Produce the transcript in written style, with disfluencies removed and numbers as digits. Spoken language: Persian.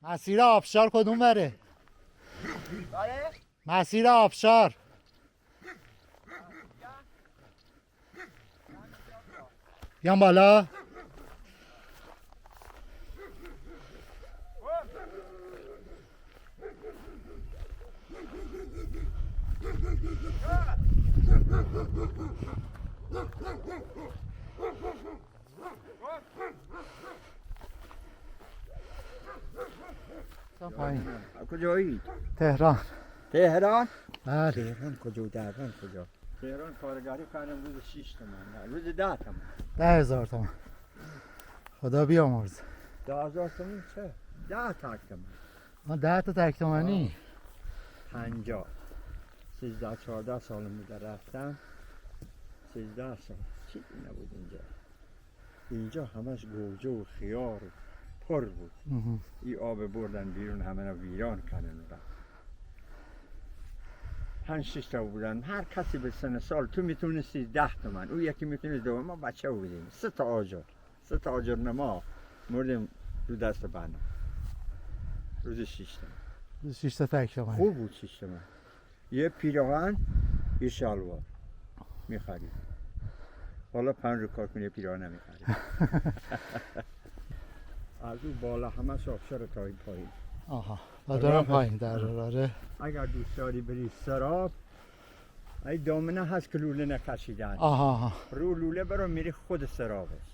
مسیر آبشار کدوم بره؟ بله؟ مسیر آبشار. بیام بالا. پایین. کجایی؟ تهران. تهران؟ بله. تهران کجا؟ تهران کجا؟ تهران کارگری کردم روز 6 تومن، روز 10 تومن. 10,000 تومان. خدا بیامرز. 10,000 تومن چه؟ 10 تک تومن. ما 10 تا تک تومانی. 50 13 14 سال بوده رفتم. 13 سال چیزی نبود اینجا. اینجا همش گوجه و خیار و پر بود. این آب بردن بیرون همه رو ویران کردن. 5-6 تا بودن، هر کسی به سن سال تو میتونستی 10 تومن، او یکی میتونست 2. ما بچه بودیم 3 تا آجر نما مردیم رو دست بنا روز 6 تومن. 6 تا تک تومانی. خوب بود 6 تومن. یه پیراهن یه شلوار میخرید. حالا 5 رو کار کنی پیراهن نمیخرید. از اون بالا همه آبشار تا این پایین. آها. و دارم پایین در راره. اگر دوست داری بری سراب، ای دامنه هست که لوله نکشیدن. آها. رو لوله برو میری خود سراب است.